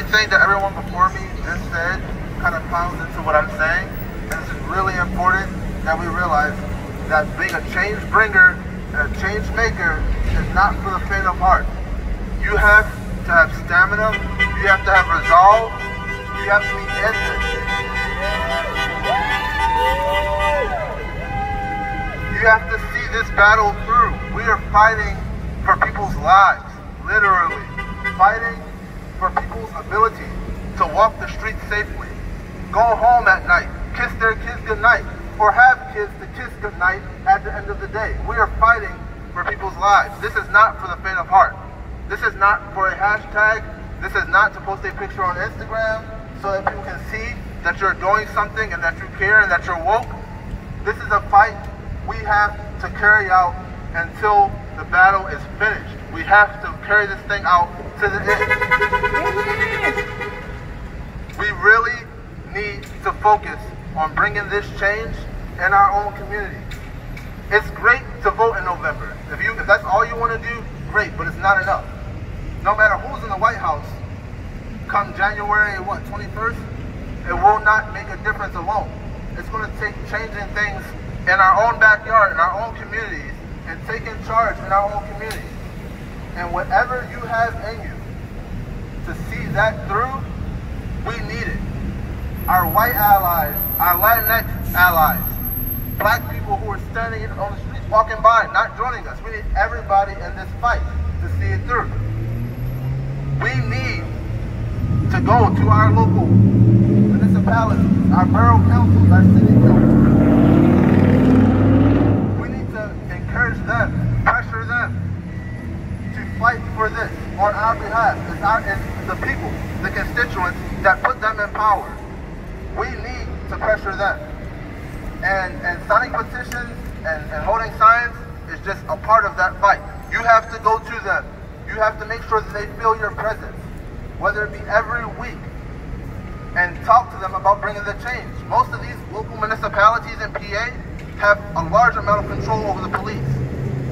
everything that everyone before me just said kind of piles into what I'm saying. And it's really important that we realize that being a change bringer and a change maker is not for the faint of heart. You have to have stamina, you have to have resolve, you have to be in this. You have to see this battle through. We are fighting for people's lives, literally. Fighting for people's ability to walk the streets safely, go home at night, kiss their kids goodnight, or have kids to kiss goodnight at the end of the day. We are fighting for people's lives. This is not for the faint of heart. This is not for a hashtag. This is not to post a picture on Instagram so that people can see that you're doing something and that you care and that you're woke. This is a fight we have to carry out until the battle is finished. We have to carry this thing out to the end. We really need to focus on bringing this change in our own community. It's great to vote in November. If that's all you want to do, great, but it's not enough. No matter who's in the White House, come January 21st, it will not make a difference alone. It's going to take changing things in our own backyard, in our own communities, and taking charge in our own communities. And whatever you have in you to see that through, we need it. Our white allies, our Latinx allies, black people who are standing on the streets walking by, not joining us. We need everybody in this fight to see it through. We need to go to our local municipalities, our borough councils, our city councils. We need to encourage them, pressure them to fight for this on our behalf. It's the people, the constituents that put them in power. We need to pressure them. And signing petitions and holding signs is just a part of that fight. You have to go to them. You have to make sure that they feel your presence, whether it be every week, and talk to them about bringing the change. Most of these local municipalities in PA have a large amount of control over the police,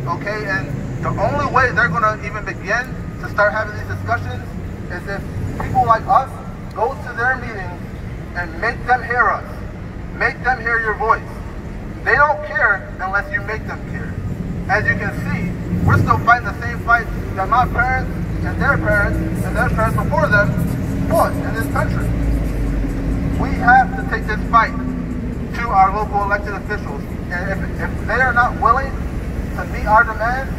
okay? And the only way they're gonna even begin to start having these discussions is if people like us go to their meetings and make them hear us. Make them hear your voice. They don't care unless you make them care. As you can see, we're still fighting the same fight that my parents and their parents before them fought in this country. We have to take this fight to our local elected officials. And if they are not willing to meet our demands,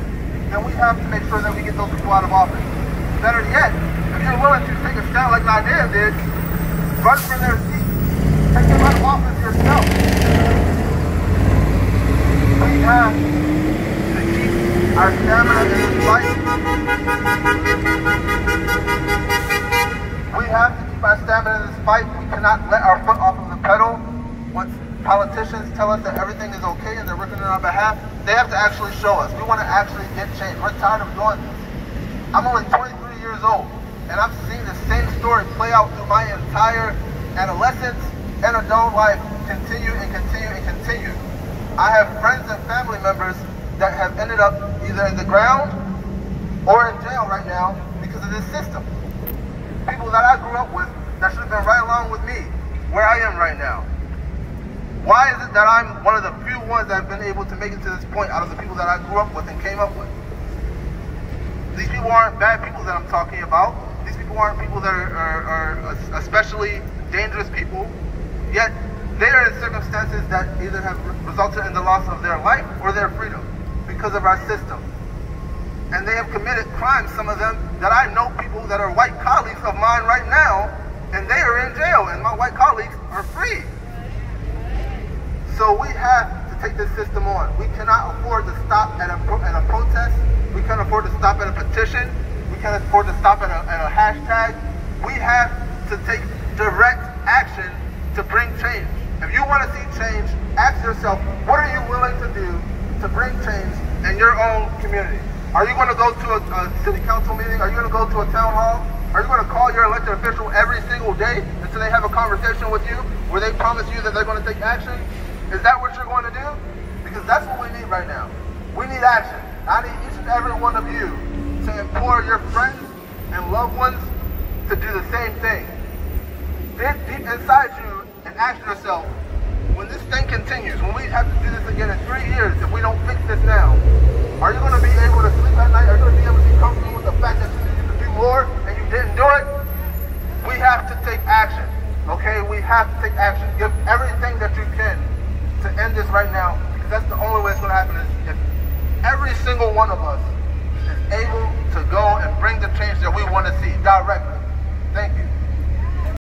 then we have to make sure that we get those people out of office. Better yet, if you're willing to take a stand like Nigeria did, run for their seat. Take them out of office yourself. We have to keep our stamina in this fight. We have to keep our stamina in this fight. We cannot let our foot off of the pedal. Once politicians tell us that everything is okay and they're working on our behalf, they have to actually show us. We want to actually get change. We're tired of doing this. I'm only 23 years old, and I've seen the same story play out through my entire adolescence and adult life, continue and continue and continue. I have friends and family members that have ended up either in the ground or in jail right now because of this system. People that I grew up with that should have been right along with me where I am right now. Why is it that I'm one of the few ones that have been able to make it to this point out of the people that I grew up with and came up with? These people aren't bad people that I'm talking about. These people aren't people that are especially dangerous people. Yet they are in circumstances that either have resulted in the loss of their life or their freedom because of our system. And they have committed crimes, some of them, that I know people that are white colleagues of mine right now, and they are in jail, and my white colleagues are free. So we have to take this system on. We cannot afford to stop at a protest. We can't afford to stop at a petition. We can't afford to stop at a hashtag. We have to take direct action to bring change. If you want to see change, ask yourself, what are you willing to do to bring change in your own community? Are you going to go to a city council meeting? Are you going to go to a town hall? Are you going to call your elected official every single day until they have a conversation with you where they promise you that they're going to take action? Is that what you're going to do? Because that's what we need right now. We need action. I need each and every one of you to implore your friends and loved ones to do the same thing. Deep inside you, and ask yourself, when this thing continues, when we have to do this again in 3 years, if we don't fix this now, are you going to be able to sleep at night? Are you going to be able to be comfortable with the fact that you needed to do more and you didn't do it? We have to take action, okay? We have to take action. Give everything that you can to end this right now, because that's the only way it's going to happen, is if every single one of us is able to go and bring the change that we want to see directly.